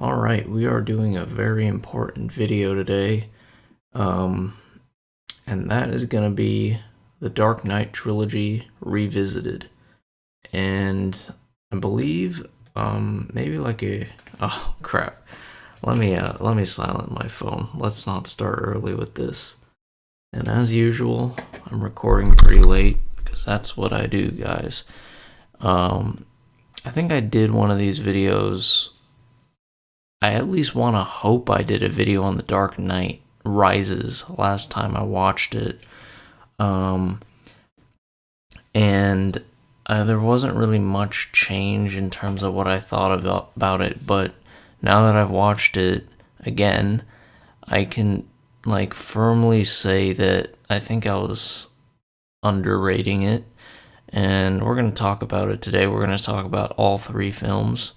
Alright, we are doing a very important video today, um, and that is going to be the Dark Knight Trilogy Revisited. And I believe, maybe like oh crap, let me silence my phone. Let's not start early with this. And as usual, I'm recording pretty late, because that's what I do, guys. I think I did one of these videos. I at least want to hope I did a video on The Dark Knight Rises last time I watched it. And there wasn't really much change in terms of what I thought about it, but now that I've watched it again, I can firmly say that I think I was underrating it, and we're going to talk about it today. We're going to talk about all three films.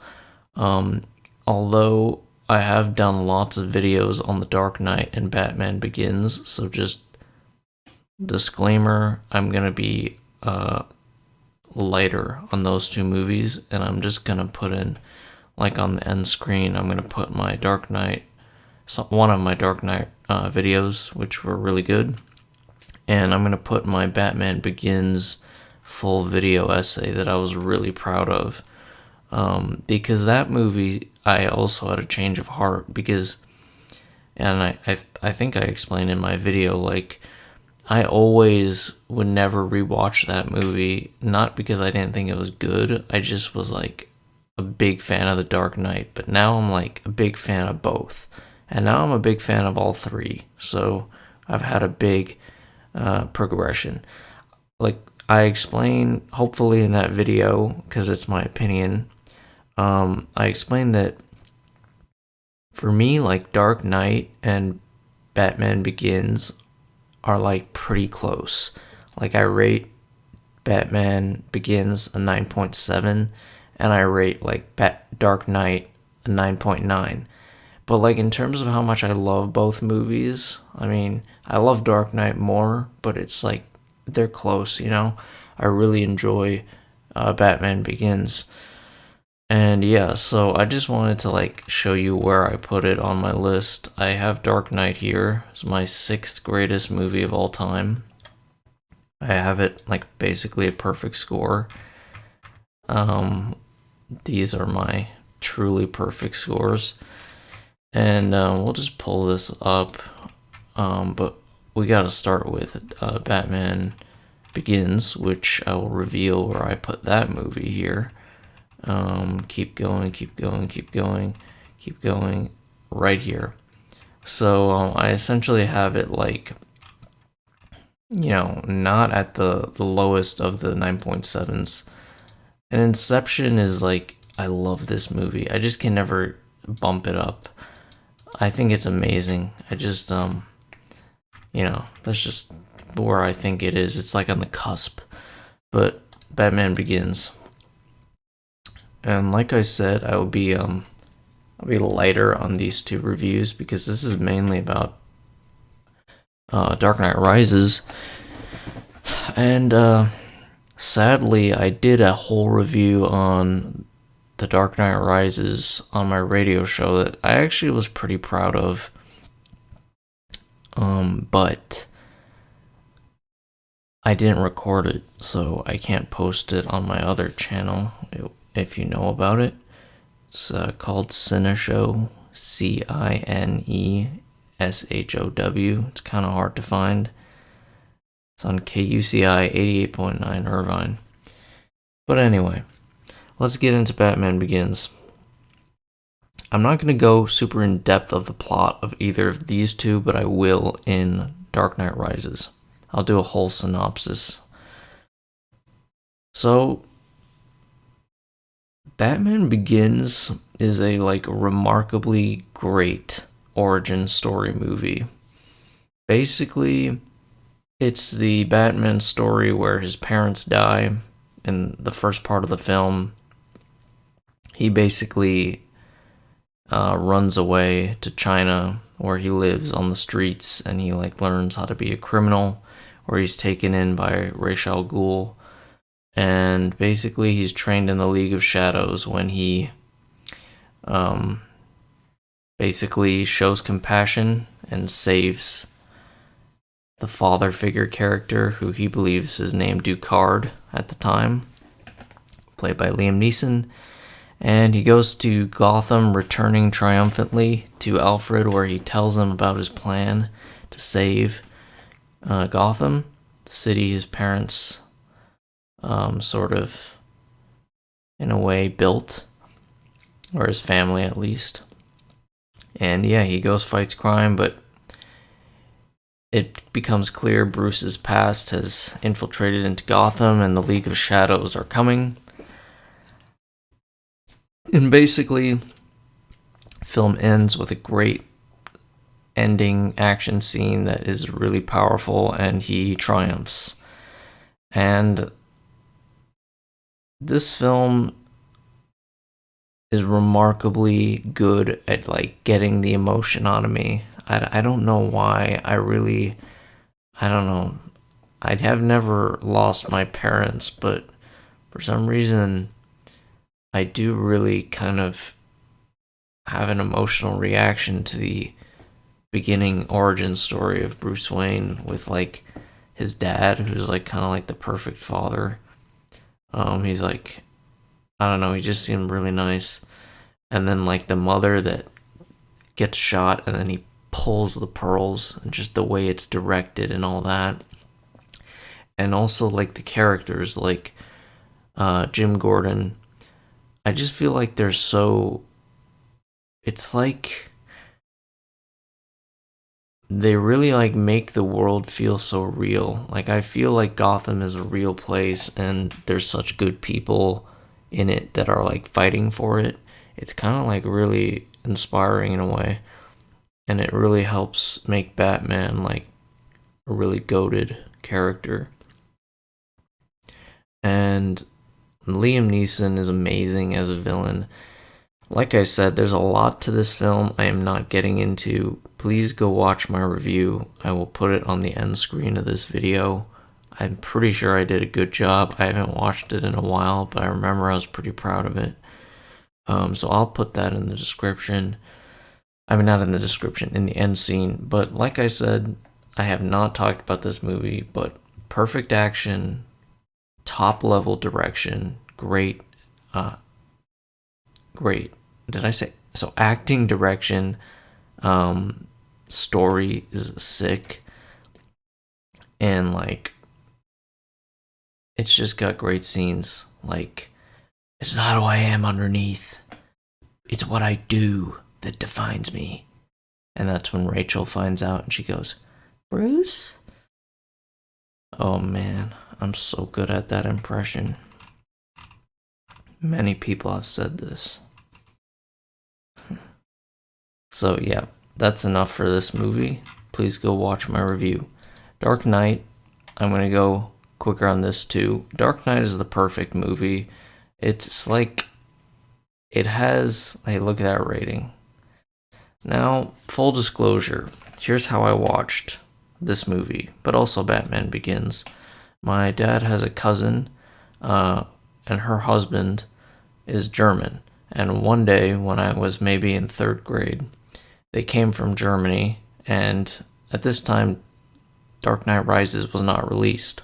Although I have done lots of videos on The Dark Knight and Batman Begins, so just disclaimer, I'm going to be lighter on those two movies, and I'm just going to put in, on the end screen, I'm going to put my Dark Knight, one of my Dark Knight videos, which were really good, and I'm going to put my Batman Begins full video essay that I was really proud of. Because that movie, I also had a change of heart and I think I explained in my video, I always would never rewatch that movie, not because I didn't think it was good, I just was a big fan of The Dark Knight, but now I'm a big fan of both, and now I'm a big fan of all three, so I've had a big progression. I explain, hopefully in that video, because it's my opinion, I explained that for me, Dark Knight and Batman Begins are pretty close. I rate Batman Begins a 9.7, and I rate Dark Knight a 9.9. But in terms of how much I love both movies, I mean, I love Dark Knight more, but it's they're close, I really enjoy Batman Begins. And yeah, so I just wanted to show you where I put it on my list. I have Dark Knight here. It's my 6th greatest movie of all time. I have it basically a perfect score. These are my truly perfect scores. And we'll just pull this up. But we gotta start with Batman Begins, which I will reveal where I put that movie here. Keep going, right here. So I essentially have it not at the lowest of the 9.7s. And Inception is I love this movie. I just can never bump it up. I think it's amazing. I just that's just where I think it is. It's on the cusp. But Batman Begins. And like I said, I'll be lighter on these two reviews because this is mainly about Dark Knight Rises. And sadly, I did a whole review on The Dark Knight Rises on my radio show that I actually was pretty proud of. But I didn't record it, so I can't post it on my other channel. If you know about it, it's called Cineshow, Cineshow. It's kind of hard to find. It's on KUCI 88.9 Irvine. But anyway, let's get into Batman Begins. I'm not going to go super in depth of the plot of either of these two, but I will in Dark Knight Rises. I'll do a whole synopsis. So, Batman Begins is a remarkably great origin story movie. Basically, it's the Batman story where his parents die in the first part of the film. He basically runs away to China, where he lives on the streets, and he learns how to be a criminal, where he's taken in by Ra's al Ghul. And basically, he's trained in the League of Shadows when he basically shows compassion and saves the father figure character, who he believes is named Ducard at the time, played by Liam Neeson. And he goes to Gotham, returning triumphantly to Alfred, where he tells him about his plan to save Gotham, the city his parents sort of, in a way, built, or his family at least. And yeah, he goes, fights crime, but it becomes clear Bruce's past has infiltrated into Gotham and the League of Shadows are coming. And basically, film ends with a great ending action scene that is really powerful, and he triumphs. And this film is remarkably good at like getting the emotion out of me. I don't know why. I don't know. I have never lost my parents, but for some reason I do really kind of have an emotional reaction to the beginning origin story of Bruce Wayne with like his dad, who's like kind of like the perfect father. He's like, I don't know, he just seemed really nice. And then like the mother that gets shot and then he pulls the pearls, and just the way it's directed and all that. And also like the characters like Jim Gordon. I just feel like they're so, it's like they really like make the world feel so real. Like I feel like Gotham is a real place and there's such good people in it that are like fighting for it. It's kind of like really inspiring in a way, and it really helps make Batman like a really goated character. And Liam Neeson is amazing as a villain. Like I said, there's a lot to this film I am not getting into. Please go watch my review. I will put it on the end screen of this video. I'm pretty sure I did a good job. I haven't watched it in a while, but I remember I was pretty proud of it. So I'll put that in the description. I mean, not in the description, in the end scene. But like I said, I have not talked about this movie, but perfect action, top level direction, great, great. Did I say so? Acting, direction, story is sick, and like it's just got great scenes. Like, it's not who I am underneath, it's what I do that defines me. And that's when Rachel finds out and she goes, Bruce? Oh man, I'm so good at that impression. Many people have said this. So yeah, that's enough for this movie. Please go watch my review. Dark Knight, I'm gonna go quicker on this too. Dark Knight is the perfect movie. It's like, it has, hey, look at that rating. Now, full disclosure, here's how I watched this movie, but also Batman Begins. My dad has a cousin, and her husband is German. And one day, when I was maybe in third grade, they came from Germany, and at this time, Dark Knight Rises was not released.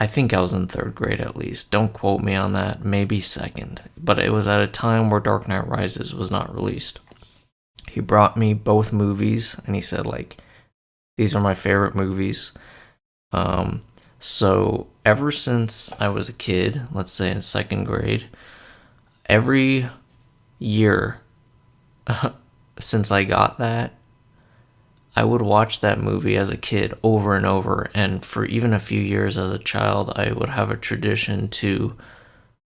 I think I was in third grade at least. Don't quote me on that. Maybe second. But it was at a time where Dark Knight Rises was not released. He brought me both movies, and he said, like, these are my favorite movies. So ever since I was a kid, let's say in second grade, every year since I got that, I would watch that movie as a kid over and over. And for even a few years as a child, I would have a tradition to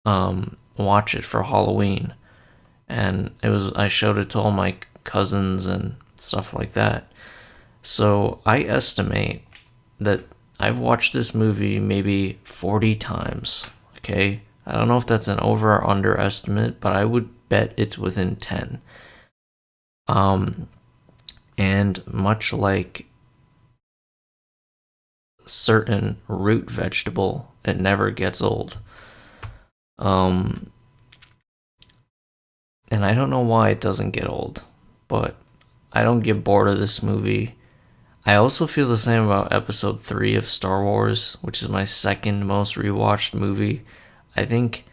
watch it for Halloween. And I showed it to all my cousins and stuff like that. So I estimate that I've watched this movie maybe 40 times, okay? I don't know if that's an over or under estimate, but I would bet it's within 10. And much like certain root vegetable, it never gets old. And I don't know why it doesn't get old. but I don't get bored of this movie. I also feel the same about episode 3 of Star Wars, which is my second most rewatched movie. I think,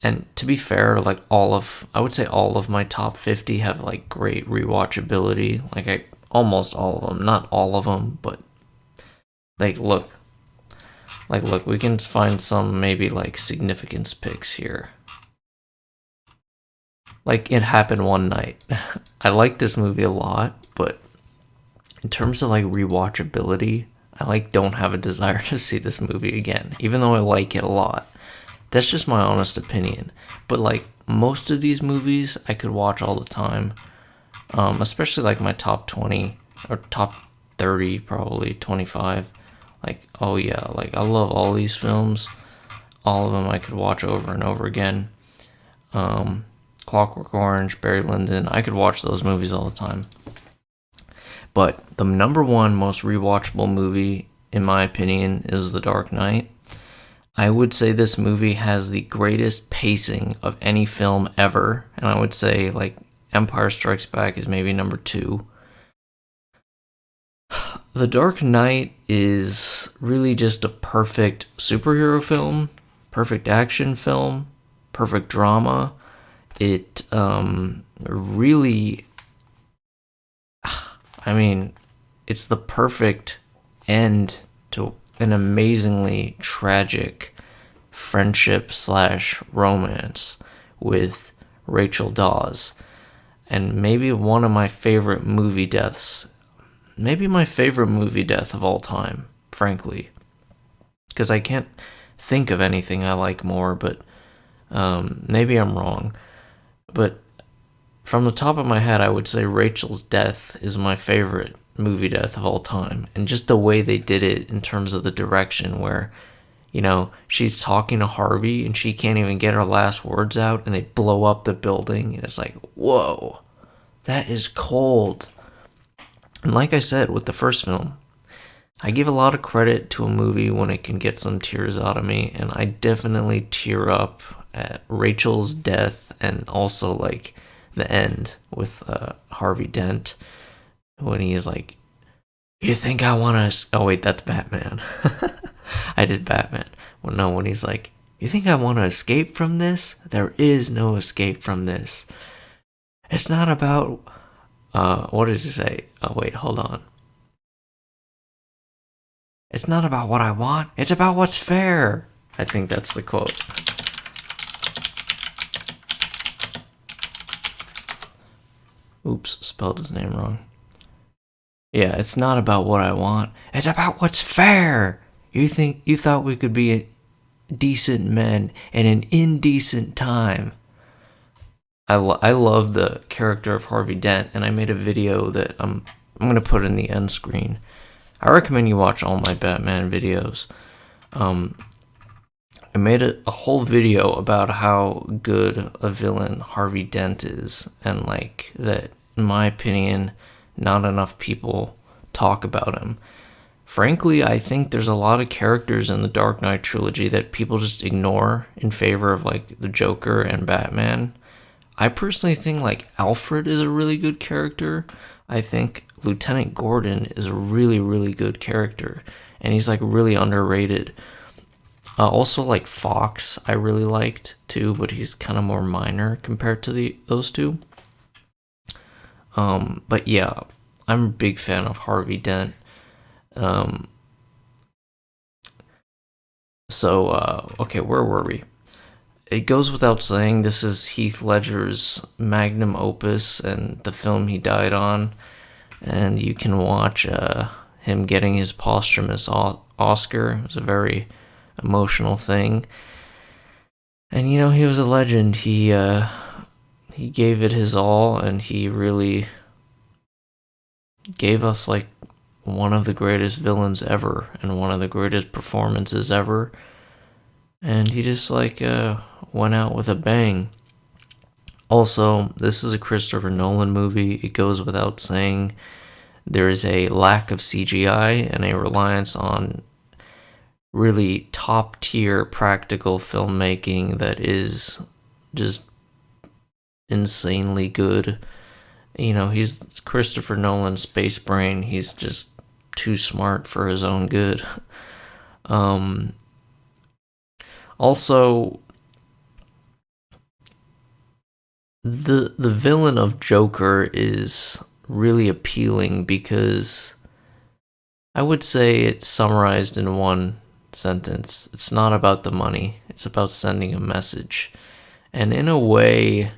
and to be fair, like I would say all of my top 50 have like great rewatchability. Almost all of them, not all of them, but like, look, we can find some maybe like significance picks here. Like, It Happened One Night. I like this movie a lot, but in terms of like rewatchability, I like don't have a desire to see this movie again, even though I like it a lot. That's just my honest opinion. But like most of these movies, I could watch all the time. Especially like my top 20 or top 30, probably 25. Like, oh yeah, like I love all these films. All of them I could watch over and over again. Clockwork Orange, Barry Lyndon, I could watch those movies all the time. But the number one most rewatchable movie, in my opinion, is The Dark Knight. I would say this movie has the greatest pacing of any film ever, and I would say like Empire Strikes Back is maybe number 2. The Dark Knight is really just a perfect superhero film, perfect action film, perfect drama. It really, I mean, it's the perfect end to an amazingly tragic friendship / romance with Rachel Dawes. And maybe one of my favorite movie deaths. Maybe my favorite movie death of all time, frankly. Because I can't think of anything I like more, but maybe I'm wrong. But from the top of my head, I would say Rachel's death is my favorite movie death of all time. And just the way they did it in terms of the direction where, you know, she's talking to Harvey and she can't even get her last words out and they blow up the building. And it's like, whoa, that is cold. And like I said with the first film, I give a lot of credit to a movie when it can get some tears out of me. And I definitely tear up at Rachel's death and also like the end with Harvey Dent when he is like, you think I want to... Oh wait, that's Batman. I did Batman. Well, no, when he's like, you think I want to escape from this? There is no escape from this. It's not about... what does he say? Oh wait, hold on. It's not about what I want. It's about what's fair. I think that's the quote. Oops, spelled his name wrong. Yeah, it's not about what I want. It's about what's fair. You thought we could be decent men in an indecent time. I love the character of Harvey Dent, and I made a video that I'm gonna put in the end screen. I recommend you watch all my Batman videos. I made a whole video about how good a villain Harvey Dent is, and like that, in my opinion, not enough people talk about him. Frankly, I think there's a lot of characters in the Dark Knight trilogy that people just ignore in favor of like the Joker and Batman. I personally think like Alfred is a really good character. I think Lieutenant Gordon is a really, really good character, and he's like really underrated. Also, like Fox, I really liked too, but he's kind of more minor compared to those two. But yeah, I'm a big fan of Harvey Dent. Okay, where were we? It goes without saying, this is Heath Ledger's magnum opus and the film he died on. And you can watch him getting his posthumous Oscar. It was a very emotional thing. And you know, he was a legend. He gave it his all, and he really gave us like one of the greatest villains ever and one of the greatest performances ever. And he just like went out with a bang. Also, this is a Christopher Nolan movie. It goes without saying there is a lack of CGI and a reliance on really top tier practical filmmaking that is just insanely good. he's Christopher Nolan's space brain. He's just too smart for his own good. Um, Also, the villain of Joker is really appealing because I would say it's summarized in one sentence. It's not about the money. It's about sending a message. And in a way,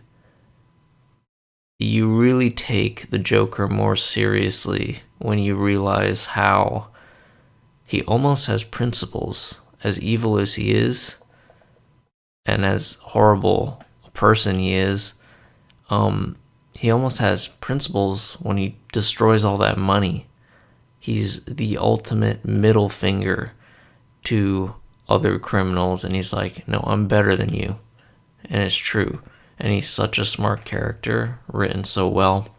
you really take the Joker more seriously when you realize how he almost has principles. As evil as he is, and as horrible a person he is, he almost has principles when he destroys all that money. He's the ultimate middle finger to other criminals, and he's like, no, I'm better than you. And it's true. And he's such a smart character, written so well.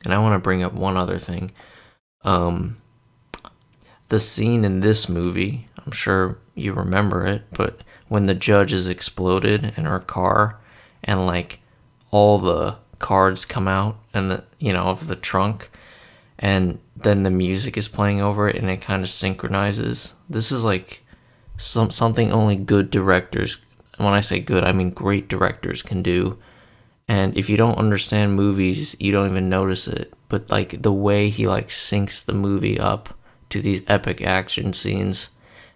And I want to bring up one other thing. The scene in this movie, I'm sure you remember it, but when the judge is exploded in her car and like all the cards come out and of the trunk, and then the music is playing over it and it kind of synchronizes. This is like something only good directors, when I say good, I mean great directors, can do. And if you don't understand movies, you don't even notice it. But like the way he like syncs the movie up to these epic action scenes.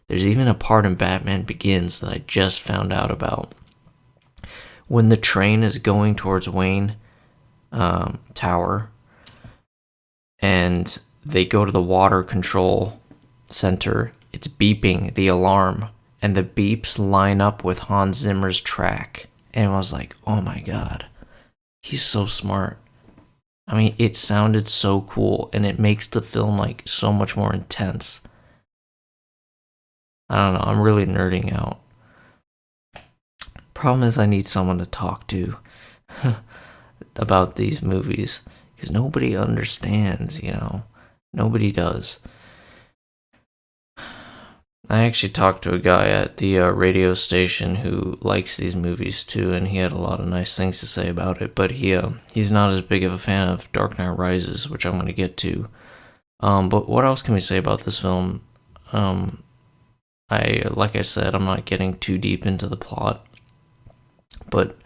There's even a part in Batman Begins that I just found out about. When the train is going towards Wayne Tower, and they go to the water control center, it's beeping the alarm, and the beeps line up with Hans Zimmer's track. And I was like, oh my god, he's so smart. I mean, it sounded so cool, and it makes the film like so much more intense. I don't know, I'm really nerding out. Problem is, I need someone to talk to about these movies, because nobody understands, Nobody does. I actually talked to a guy at the radio station who likes these movies too, and he had a lot of nice things to say about it, but he's not as big of a fan of Dark Knight Rises, which I'm going to get to. But what else can we say about this film? Like I said, I'm not getting too deep into the plot, but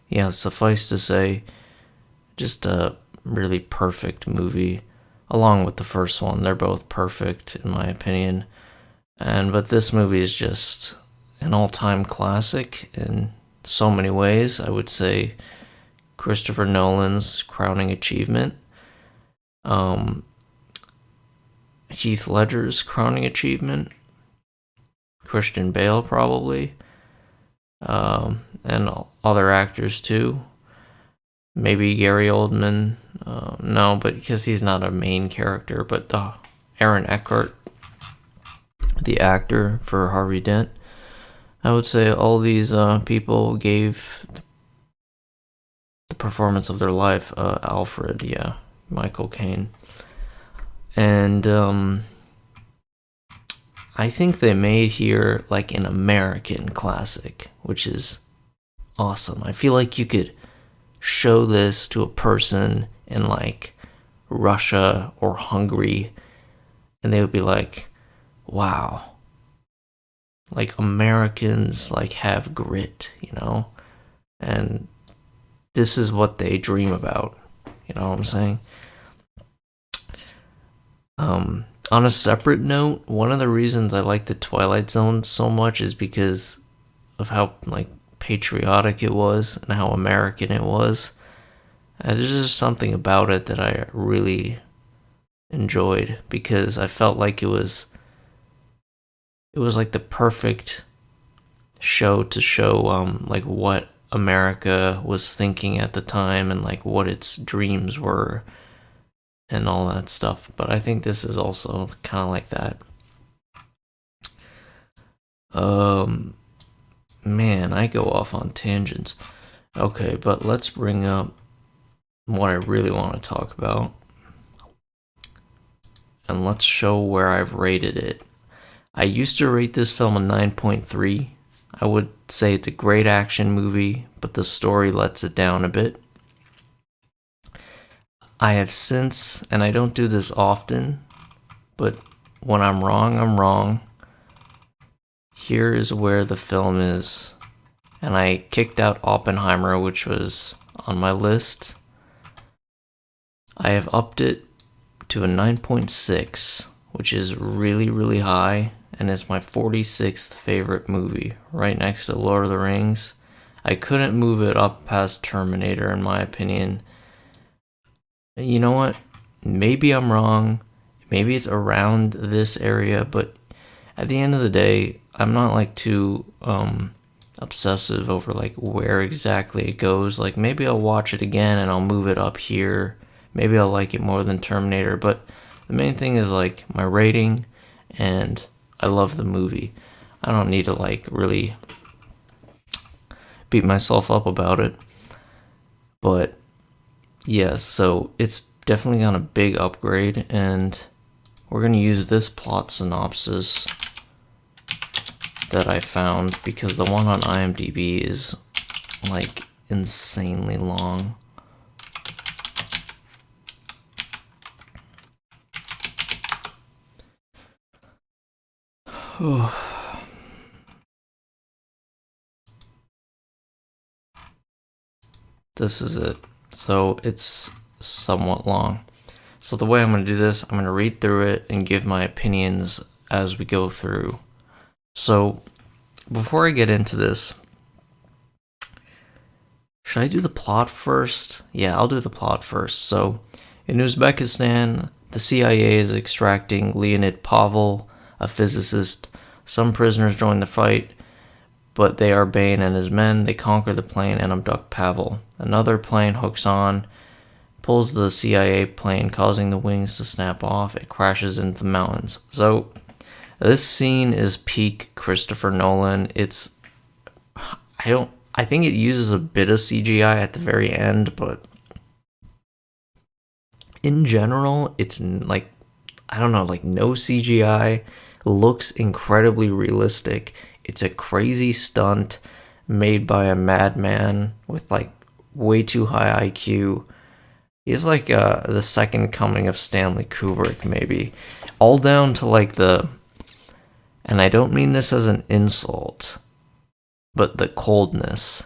yeah, suffice to say, just a really perfect movie, along with the first one. They're both perfect in my opinion. But this movie is just an all-time classic in so many ways. I would say Christopher Nolan's crowning achievement. Heath Ledger's crowning achievement. Christian Bale, probably. And other actors, too. Maybe Gary Oldman. No, but because he's not a main character. But Aaron Eckhart, the actor for Harvey Dent. I would say all these people gave the performance of their life. Alfred, yeah, Michael Caine. And I think they made here like an American classic, which is awesome. I feel like you could show this to a person in like Russia or Hungary, and they would be like, wow, like Americans like have grit, and this is what they dream about. You know what I'm saying? On a separate note, one of the reasons I like the Twilight Zone so much is because of how like patriotic it was and how American it was. There's just something about it that I really enjoyed, because I felt like it was like the perfect show to show like what America was thinking at the time and like what its dreams were and all that stuff. But I think this is also kind of like that. Man, I go off on tangents. Okay, but let's bring up what I really want to talk about, and let's show where I've rated it. I used to rate this film a 9.3. I would say it's a great action movie, but the story lets it down a bit. I have since, and I don't do this often, but when I'm wrong, I'm wrong. Here is where the film is. And I kicked out Oppenheimer, which was on my list. I have upped it to a 9.6, which is really, really high, and it's my 46th favorite movie, right next to Lord of the Rings. I couldn't move it up past Terminator, in my opinion. You know what? Maybe I'm wrong. Maybe it's around this area, but at the end of the day, I'm not like too obsessive over like where exactly it goes. Like maybe I'll watch it again and I'll move it up here. Maybe I'll like it more than Terminator, but the main thing is like my rating, and I love the movie. I don't need to like really beat myself up about it. But yeah, so it's definitely got a big upgrade, and we're going to use this plot synopsis that I found because the one on IMDb is like insanely long. This is it. So it's somewhat long. So the way I'm going to do this, I'm going to read through it and give my opinions as we go through. So before I get into this, should I do the plot first? Yeah, I'll do the plot first. So in Uzbekistan, the CIA is extracting Leonid Pavel, a physicist. Some prisoners join the fight, but they are Bane and his men. They conquer the plane and abduct Pavel. Another plane hooks on, pulls the CIA plane, causing the wings to snap off. It crashes into the mountains. So this scene is peak Christopher Nolan. I think it uses a bit of CGI at the very end, but in general, it's like, I don't know, like no CGI. Looks incredibly realistic. It's a crazy stunt made by a madman with like way too high IQ. He's like the second coming of Stanley Kubrick, maybe. All down to like and I don't mean this as an insult, but the coldness.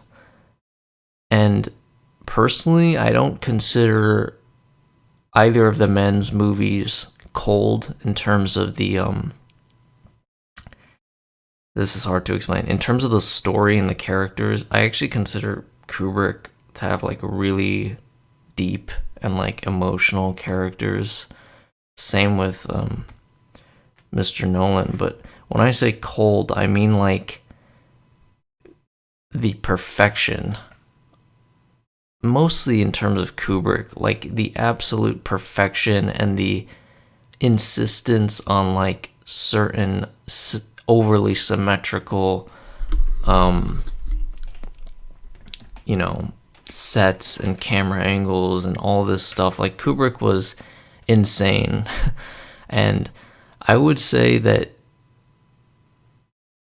And personally, I don't consider either of the men's movies cold in terms of the this is hard to explain. In terms of the story and the characters, I actually consider Kubrick to have like really deep and like emotional characters. Same with Mr. Nolan, but when I say cold, I mean like the perfection. Mostly in terms of Kubrick, like the absolute perfection and the insistence on like certain overly symmetrical sets and camera angles and all this stuff. Like Kubrick was insane. And I would say that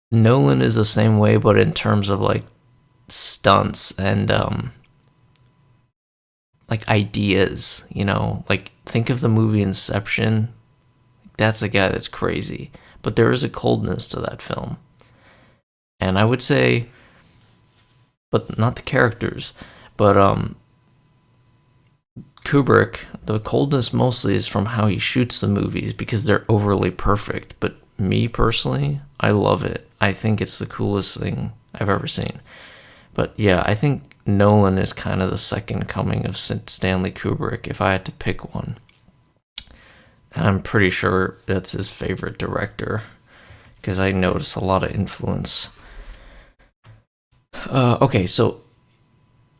Nolan is the same way, but in terms of like stunts and like ideas, like think of the movie Inception. That's a guy that's crazy, but there is a coldness to that film. And I would say, but not the characters, but Kubrick, the coldness mostly is from how he shoots the movies because they're overly perfect. But me personally, I love it. I think it's the coolest thing I've ever seen. But yeah, I think Nolan is kind of the second coming of Stanley Kubrick if I had to pick one. And I'm pretty sure that's his favorite director because I notice a lot of influence. Okay, so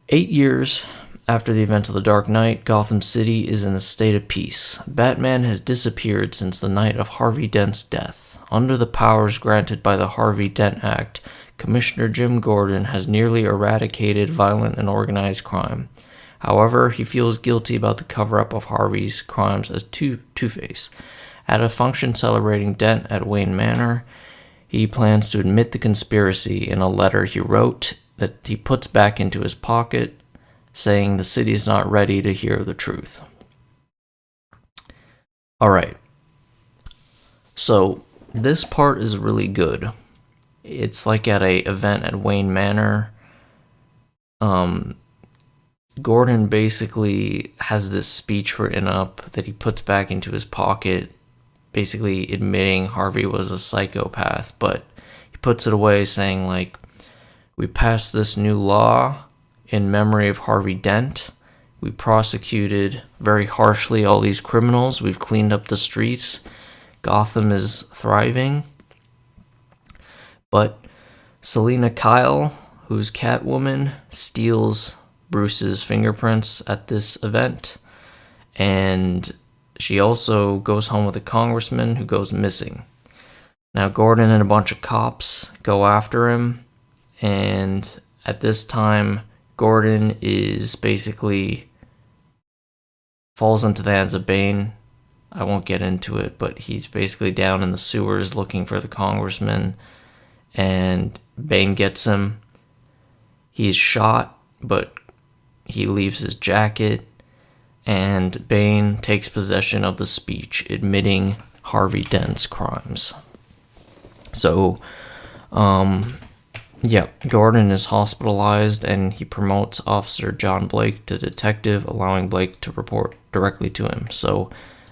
8 years after the events of The Dark Knight, Gotham City is in a state of peace. Batman has disappeared since the night of Harvey Dent's death. Under the powers granted by the Harvey Dent Act, Commissioner Jim Gordon has nearly eradicated violent and organized crime. However, he feels guilty about the cover-up of Harvey's crimes as Two-Face. At a function celebrating Dent at Wayne Manor, he plans to admit the conspiracy in a letter he wrote that he puts back into his pocket, saying the city is not ready to hear the truth. All right. So this part is really good. It's like at a event at Wayne Manor. Um, Gordon basically has this speech written up that he puts back into his pocket, basically admitting Harvey was a psychopath, but he puts it away saying, like, we passed this new law in memory of Harvey Dent. We prosecuted very harshly all these criminals. We've cleaned up the streets. Gotham is thriving. But Selina Kyle, who's Catwoman, steals Bruce's fingerprints at this event. And she also goes home with a congressman who goes missing. Now, Gordon and a bunch of cops go after him. And at this time, Gordon is basically falls into the hands of Bane. I won't get into it, but he's basically down in the sewers looking for the congressman, and Bane gets him. He's shot, but he leaves his jacket, and Bane takes possession of the speech, admitting Harvey Dent's crimes. So, Gordon is hospitalized, and he promotes Officer John Blake to detective, allowing Blake to report directly to him. So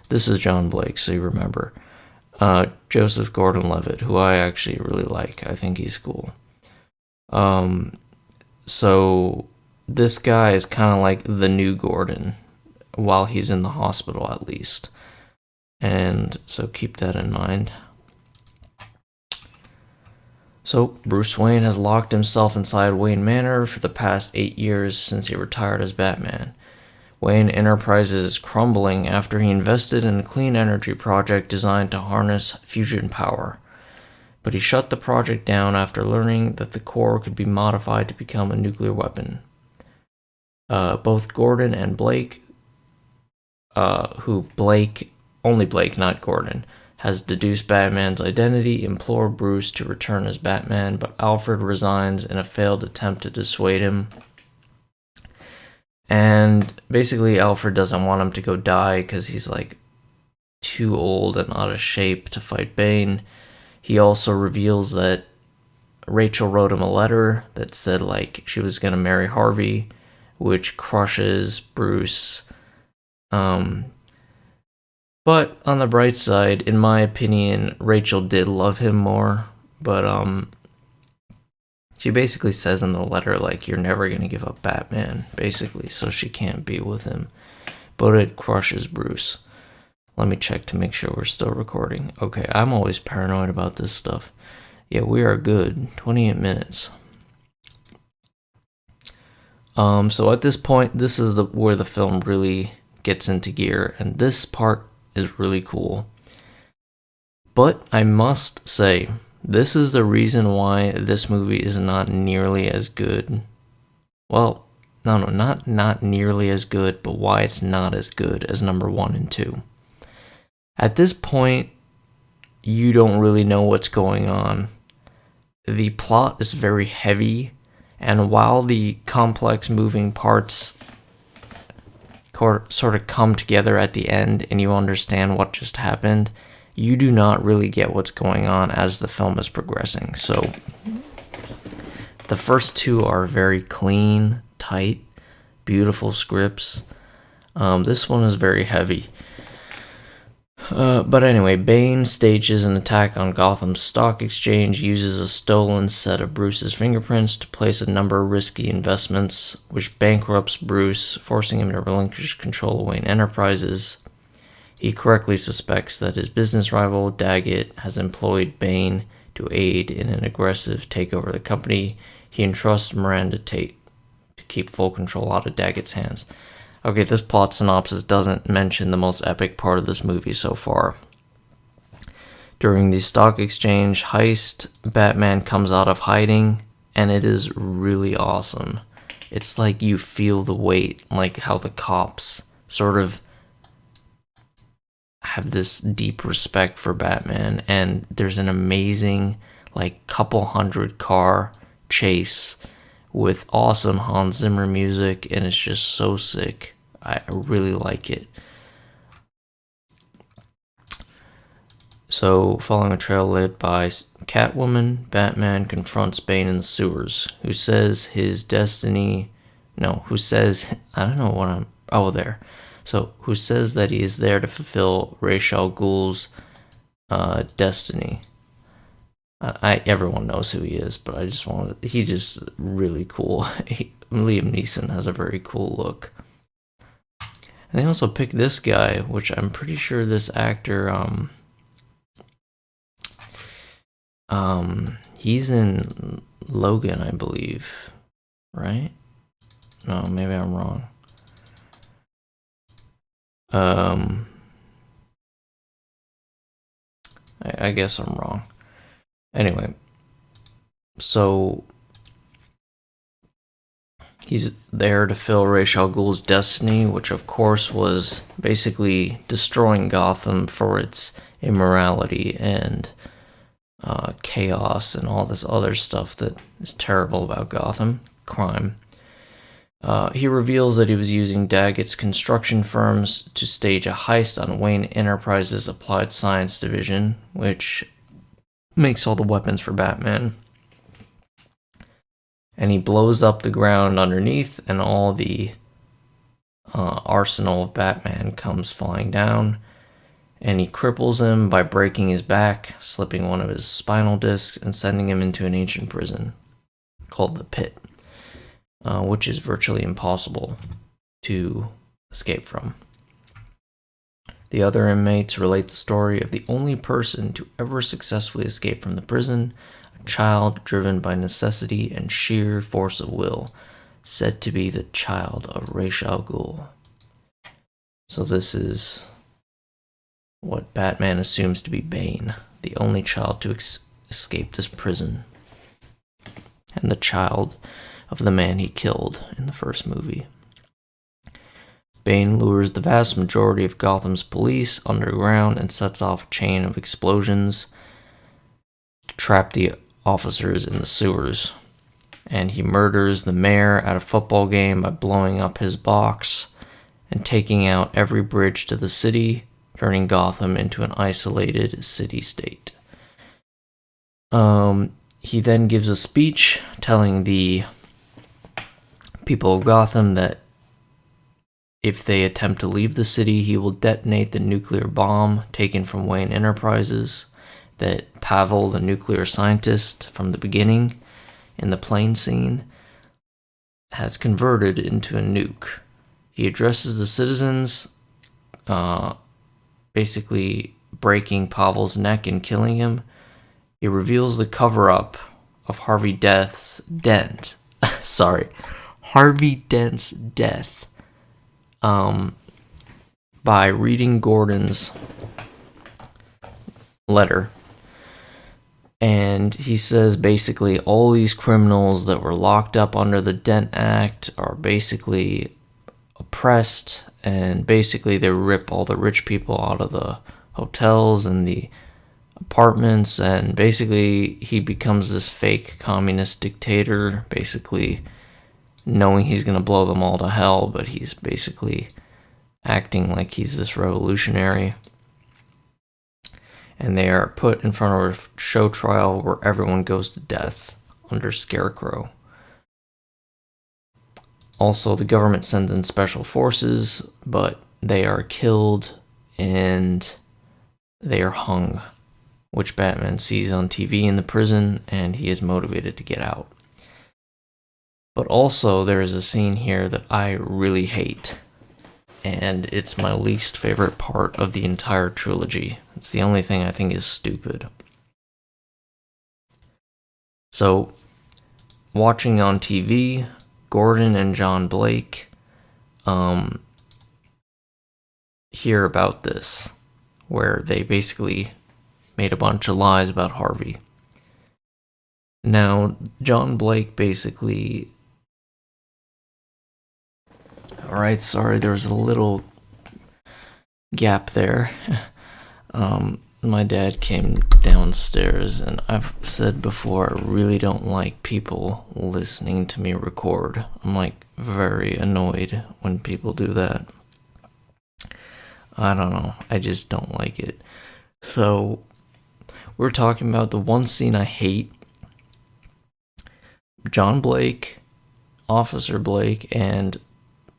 this is John Blake, so you remember. Joseph Gordon-Levitt, who I actually really like. I think he's cool. So this guy is kind of like the new Gordon, while he's in the hospital at least. And so keep that in mind. So, Bruce Wayne has locked himself inside Wayne Manor for the past 8 years since he retired as Batman. Wayne Enterprises is crumbling after he invested in a clean energy project designed to harness fusion power. But he shut the project down after learning that the core could be modified to become a nuclear weapon. Both Gordon and Blake, only Blake, not Gordon, has deduced Batman's identity, implore Bruce to return as Batman, but Alfred resigns in a failed attempt to dissuade him. And basically, Alfred doesn't want him to go die because he's like too old and out of shape to fight Bane. He also reveals that Rachel wrote him a letter that said like she was gonna marry Harvey, which crushes Bruce. But on the bright side, in my opinion, Rachel did love him more. But she basically says in the letter, like, you're never going to give up Batman, basically, so she can't be with him. But it crushes Bruce. Let me check to make sure we're still recording. Okay, I'm always paranoid about this stuff. Yeah, we are good. 28 minutes. So at this point, this is where the film really gets into gear, and this part is really cool. But I must say, this is the reason why this movie is not nearly as good. Well, no, not nearly as good, but why it's not as good as number 1 and 2. At this point, you don't really know what's going on. The plot is very heavy, and while the complex moving parts sort of come together at the end and you understand what just happened, you do not really get what's going on as the film is progressing. So the first two are very clean, tight, beautiful scripts. This one is very heavy. But anyway, Bane stages an attack on Gotham's stock exchange, uses a stolen set of Bruce's fingerprints to place a number of risky investments, which bankrupts Bruce, forcing him to relinquish control of Wayne Enterprises. He correctly suspects that his business rival, Daggett, has employed Bane to aid in an aggressive takeover of the company. He entrusts Miranda Tate to keep full control out of Daggett's hands. Okay, this plot synopsis doesn't mention the most epic part of this movie so far. During the stock exchange heist, Batman comes out of hiding, and it is really awesome. It's like you feel the weight, like how the cops sort of have this deep respect for Batman, and there's an amazing, like, couple hundred car chase with awesome Hans Zimmer music, and it's just so sick. I really like it. So, following a trail led by Catwoman, Batman confronts Bane in the sewers, who says his destiny. No, who says. I don't know what I'm. Oh, there. So, who says that he is there to fulfill Ra's al Ghul's destiny. Everyone knows who he is, but I just wanted. He's just really cool. Liam Neeson has a very cool look. And they also picked this guy, which I'm pretty sure this actor. He's in Logan, I believe, right? No, maybe I'm wrong. I guess I'm wrong. Anyway, so he's there to fill Ra's al Ghul's destiny, which of course was basically destroying Gotham for its immorality and chaos and all this other stuff that is terrible about Gotham, crime. He reveals that he was using Daggett's construction firms to stage a heist on Wayne Enterprises' Applied Science Division, which makes all the weapons for Batman. And he blows up the ground underneath, and all the arsenal of Batman comes flying down. And he cripples him by breaking his back, slipping one of his spinal discs, and sending him into an ancient prison called the Pit, which is virtually impossible to escape from. The other inmates relate the story of the only person to ever successfully escape from the prison, a child driven by necessity and sheer force of will, said to be the child of Ra's al Ghul. So this is what Batman assumes to be Bane, the only child to escape this prison, and the child of the man he killed in the first movie. Bane lures the vast majority of Gotham's police underground and sets off a chain of explosions to trap the officers in the sewers. And he murders the mayor at a football game by blowing up his box and taking out every bridge to the city, turning Gotham into an isolated city-state. He then gives a speech telling the people of Gotham that if they attempt to leave the city, he will detonate the nuclear bomb taken from Wayne Enterprises that Pavel, the nuclear scientist from the beginning in the plane scene, has converted into a nuke. He addresses the citizens, basically breaking Pavel's neck and killing him. He reveals the cover-up of Harvey Dent's death. By reading Gordon's letter. And he says basically all these criminals that were locked up under the Dent Act are basically oppressed, and basically they rip all the rich people out of the hotels and the apartments, and basically he becomes this fake communist dictator, basically knowing he's going to blow them all to hell, but he's basically acting like he's this revolutionary. And they are put in front of a show trial where everyone goes to death under Scarecrow. Also, the government sends in special forces, but they are killed and they are hung, which Batman sees on TV in the prison, and he is motivated to get out. But also, there is a scene here that I really hate, and it's my least favorite part of the entire trilogy. It's the only thing I think is stupid. So, watching on TV, Gordon and John Blake hear about this, where they basically made a bunch of lies about Harvey. Now, John Blake basically... Alright, sorry, there was a little gap there. My dad came downstairs, and I've said before, I really don't like people listening to me record. I'm like very annoyed when people do that. I don't know, I just don't like it. So we're talking about the one scene I hate. John Blake, Officer Blake, and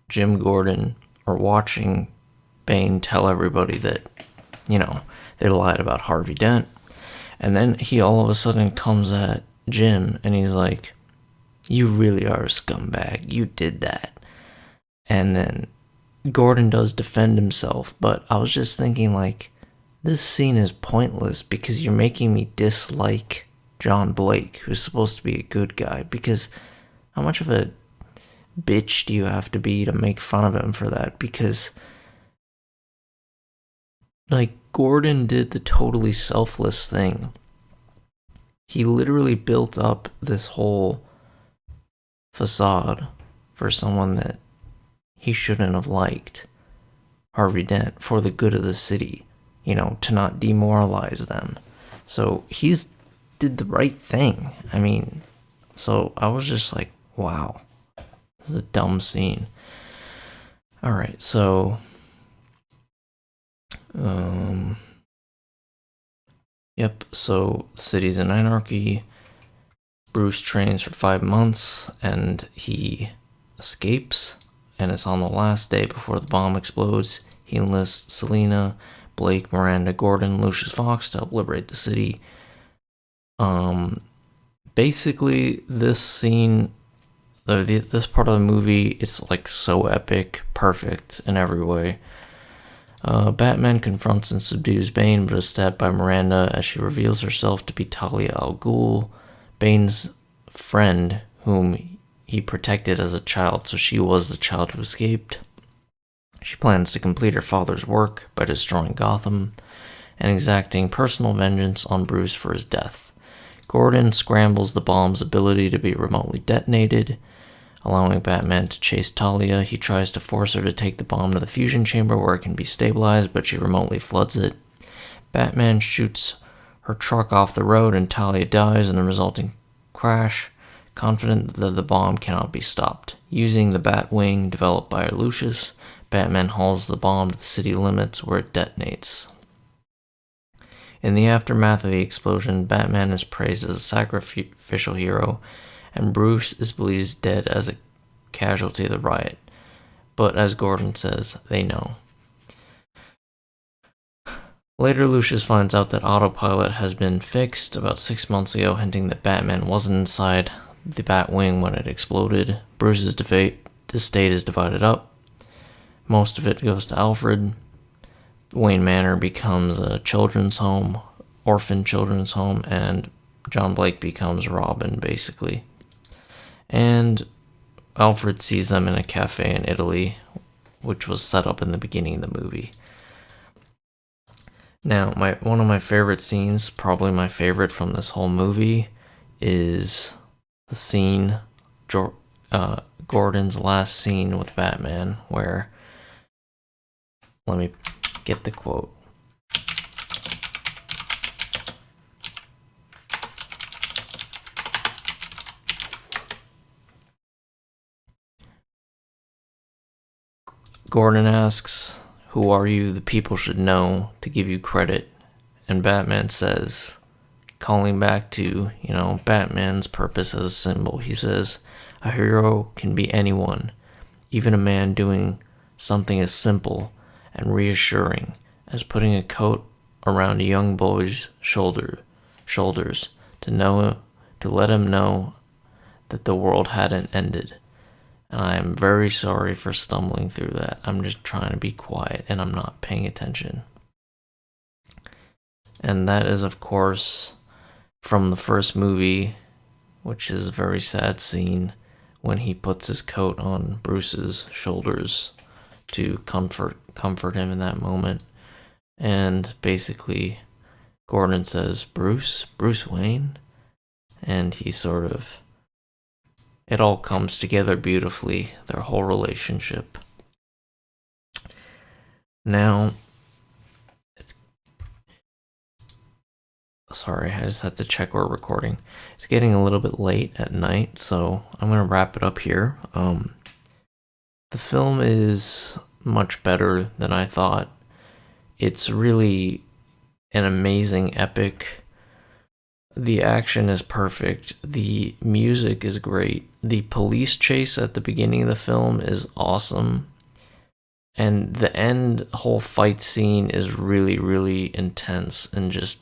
Jim Gordon are watching Bane tell everybody that, they lied about Harvey Dent. And then he all of a sudden comes at Jim and he's like, "You really are a scumbag. You did that." And then Gordon does defend himself, but I was just thinking, like, this scene is pointless because you're making me dislike John Blake, who's supposed to be a good guy, because how much of a bitch do you have to be to make fun of him for that? Because, like, Gordon did the totally selfless thing. He literally built up this whole facade for someone that he shouldn't have liked, Harvey Dent, for the good of the city, to not demoralize them. So he's did the right thing. I mean, so I was just like, wow, this is a dumb scene. Alright, so so city's in anarchy. Bruce trains for 5 months and he escapes, and it's on the last day before the bomb explodes. He enlists Selena, Blake, Miranda, Gordon, Lucius Fox to help liberate the city. Basically, this scene, this part of the movie is like so epic, perfect in every way. Batman confronts and subdues Bane, but is stabbed by Miranda as she reveals herself to be Talia al Ghul, Bane's friend, whom he protected as a child, so she was the child who escaped. She plans to complete her father's work by destroying Gotham and exacting personal vengeance on Bruce for his death. Gordon scrambles the bomb's ability to be remotely detonated, allowing Batman to chase Talia. He tries to force her to take the bomb to the fusion chamber where it can be stabilized, but she remotely floods it. Batman shoots her truck off the road and Talia dies in the resulting crash, confident that the bomb cannot be stopped. Using the Batwing developed by Lucius, Batman hauls the bomb to the city limits where it detonates. In the aftermath of the explosion, Batman is praised as a sacrificial hero, and Bruce is believed dead as a casualty of the riot. But as Gordon says, they know. Later, Lucius finds out that autopilot has been fixed about 6 months ago, hinting that Batman wasn't inside the Batwing when it exploded. Bruce's estate is divided up. Most of it goes to Alfred. Wayne Manor becomes a children's home, orphan children's home, and John Blake becomes Robin, basically. And Alfred sees them in a cafe in Italy, which was set up in the beginning of the movie. Now, one of my favorite scenes, probably my favorite from this whole movie, is the scene, Gordon's last scene with Batman, where, let me get the quote. Gordon asks, "Who are you? The people should know to give you credit." And Batman says, calling back to, Batman's purpose as a symbol, he says, "A hero can be anyone, even a man doing something as simple and reassuring as putting a coat around a young boy's shoulders to let him know that the world hadn't ended. And I am very sorry for stumbling through that. I'm just trying to be quiet and I'm not paying attention." And that is, of course, from the first movie, which is a very sad scene when he puts his coat on Bruce's shoulders to comfort him in that moment. And basically, Gordon says, Bruce Wayne?" And he it all comes together beautifully, their whole relationship. Now, sorry, I just had to check we're recording. It's getting a little bit late at night, so I'm going to wrap it up here. The film is much better than I thought. It's really an amazing epic The action is perfect. The music is great. The police chase at the beginning of the film is awesome. And the end whole fight scene is really, really intense and just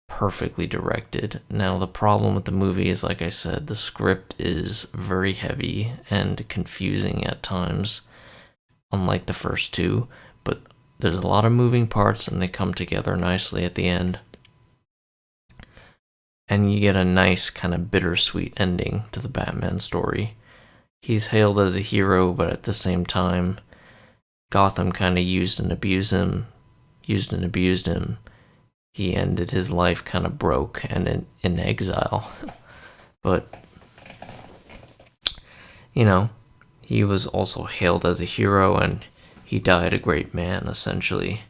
perfectly directed. Now, the problem with the movie is, like I said, the script is very heavy and confusing at times, unlike the first two. But there's a lot of moving parts and they come together nicely at the end. And you get a nice kind of bittersweet ending to the Batman story. He's hailed as a hero, but at the same time, Gotham kind of used and abused him. He ended his life kind of broke and in exile. But, you know, he was also hailed as a hero, and he died a great man, essentially.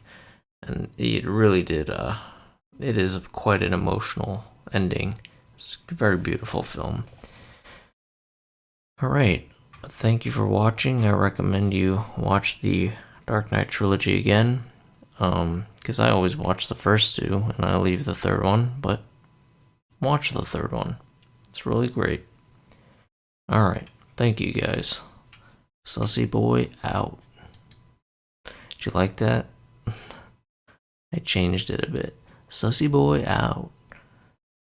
And it really did, it is quite an emotional ending. It's a very beautiful film. Alright, thank you for watching. I recommend you watch the Dark Knight Trilogy again, because I always watch the first two and I leave the third one, but watch the third one. It's really great. Alright, thank you guys. Sussy Boy out. Did you like that? I changed it a bit. Sussy Boy out.